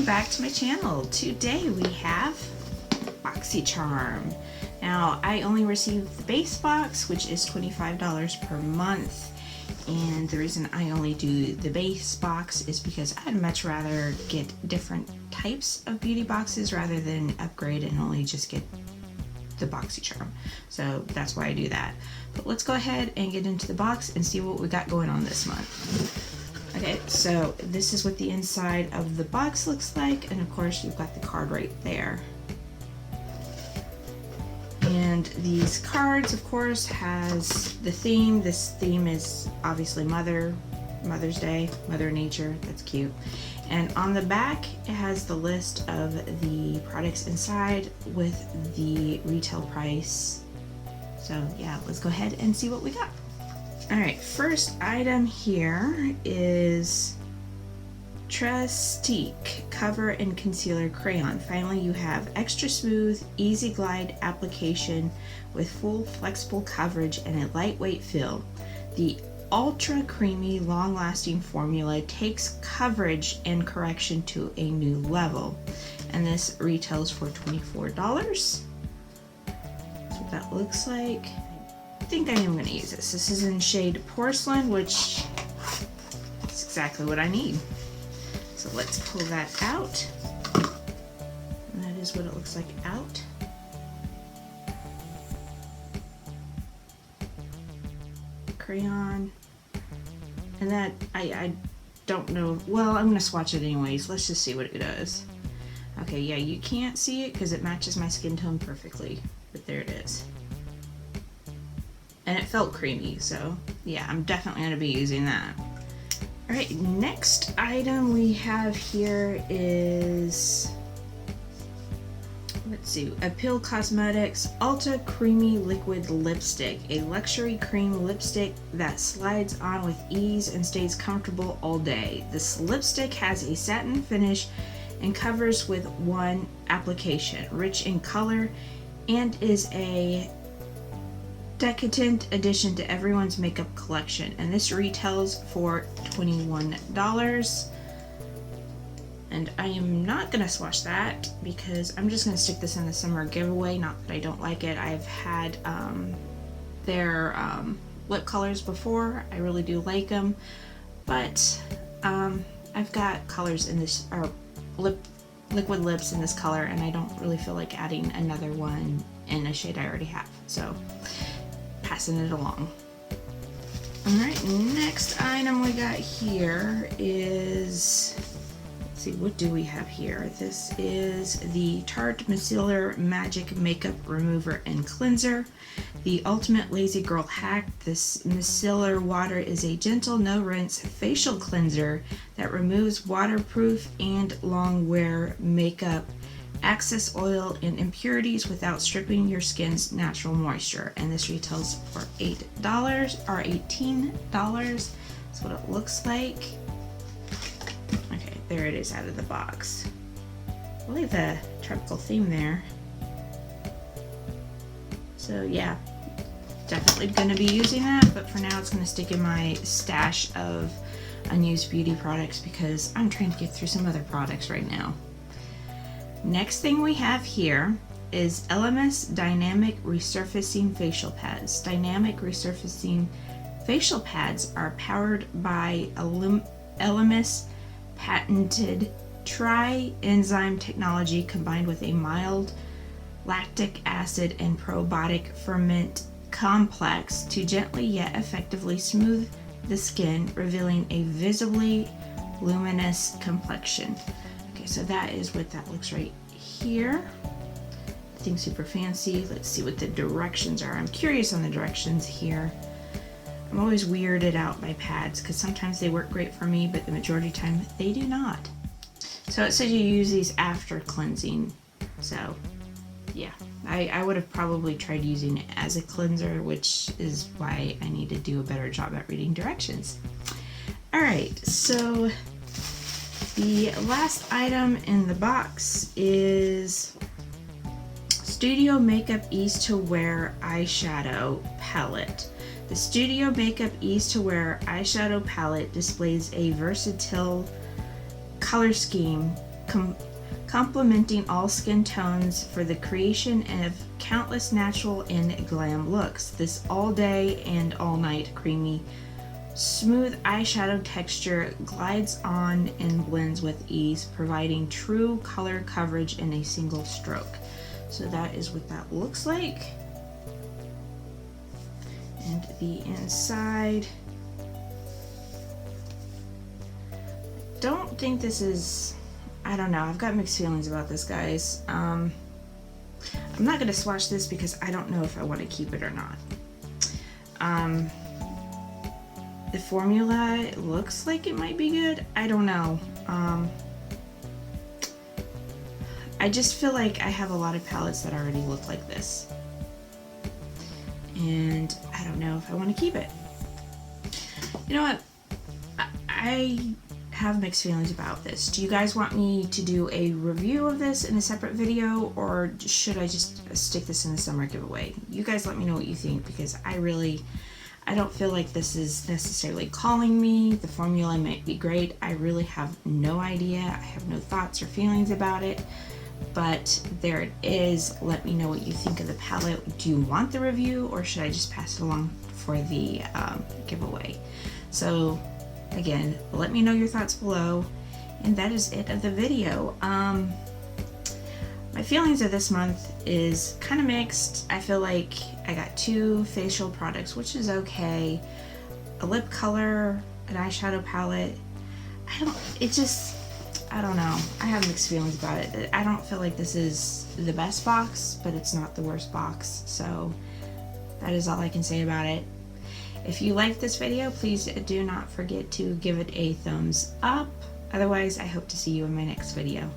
Welcome back to my channel. Today we have Boxy Charm. Now I only received the base box, which is $25 per month, and the reason I only do the base box is because I'd much rather get different types of beauty boxes rather than upgrade and only just get the Boxy Charm. So that's why I do that. But let's go ahead and get into the box and see what we got going on this month. Okay, so this is what the inside of the box looks like, and of course you've got the card right there. And these cards, of course, has the theme. This theme is obviously Mother's Day, Mother Nature. That's cute. And on the back, it has the list of the products inside with the retail price. So yeah, let's go ahead and see what we got. Alright, first item here is Tarte Cover and Concealer Crayon. Finally, you have extra smooth, easy glide application with full flexible coverage and a lightweight feel. The ultra creamy, long-lasting formula takes coverage and correction to a new level. And this retails for $24. That's what that looks like. I think I am going to use this. This is in shade Porcelain, which is exactly what I need. So let's pull that out. And that is what it looks like out. Crayon. And that, I don't know. Well, I'm going to swatch it anyways. Let's just see what it does. Okay, yeah, you can't see it because it matches my skin tone perfectly. But there it is. And it felt creamy, so yeah, I'm definitely going to be using that. Alright, next item we have here is, let's see, Appeal Cosmetics Ultra Creamy Liquid Lipstick. A luxury cream lipstick that slides on with ease and stays comfortable all day. This lipstick has a satin finish and covers with one application, rich in color, and is a decadent addition to everyone's makeup collection, and this retails for $21. And I am not gonna swatch that because I'm just gonna stick this in the summer giveaway. Not that I don't like it. I've had their lip colors before. I really do like them, but I've got colors in this, or liquid lips in this color, and I don't really feel like adding another one in a shade I already have. So passing it along. Alright, next item we got here is, let's see, what do we have here? This is the Tarte Micellar Magic Makeup Remover and Cleanser. The ultimate lazy girl hack. This micellar water is a gentle, no-rinse facial cleanser that removes waterproof and long-wear makeup, excess oil and impurities without stripping your skin's natural moisture. And this retails for $8 or $18. That's what it looks like. Okay, there it is out of the box. Really the tropical theme there. So yeah, definitely going to be using that, but for now it's going to stick in my stash of unused beauty products because I'm trying to get through some other products right now. Next thing we have here is LMS Dynamic Resurfacing Facial Pads. Dynamic Resurfacing Facial Pads are powered by LMS patented tri-enzyme technology combined with a mild lactic acid and probiotic ferment complex to gently yet effectively smooth the skin, revealing a visibly luminous complexion. Okay, so that is what that looks right here. Nothing super fancy. Let's see what the directions are. I'm curious on the directions here. I'm always weirded out by pads because sometimes they work great for me, but the majority of the time they do not. So it says you use these after cleansing. So yeah, I would have probably tried using it as a cleanser, which is why I need to do a better job at reading directions. Alright, so the last item in the box is Studio Makeup Ease to Wear Eyeshadow Palette. The Studio Makeup Ease to Wear Eyeshadow Palette displays a versatile color scheme complementing all skin tones for the creation of countless natural and glam looks. This all day and all night creamy smooth eyeshadow texture glides on and blends with ease, providing true color coverage in a single stroke. So that is what that looks like. And the inside. Don't think this is, I don't know, I've got mixed feelings about this, guys. I'm not going to swatch this because I don't know if I want to keep it or not. The formula looks like it might be good. I don't know. I just feel like I have a lot of palettes that already look like this. And I don't know if I want to keep it. You know what? I have mixed feelings about this. Do you guys want me to do a review of this in a separate video, or should I just stick this in the summer giveaway? You guys let me know what you think, because I don't feel like this is necessarily calling me. The formula might be great. I really have no idea. I have no thoughts or feelings about it, but there it is. Let me know what you think of the palette. Do you want the review, or should I just pass it along for the giveaway? So again, let me know your thoughts below, and that is it of the video. My feelings of this month is kind of mixed. I feel like I got 2 facial products, which is okay. A lip color, an eyeshadow palette. I don't know. I have mixed feelings about it. I don't feel like this is the best box, but it's not the worst box. So that is all I can say about it. If you liked this video, please do not forget to give it a thumbs up. Otherwise, I hope to see you in my next video.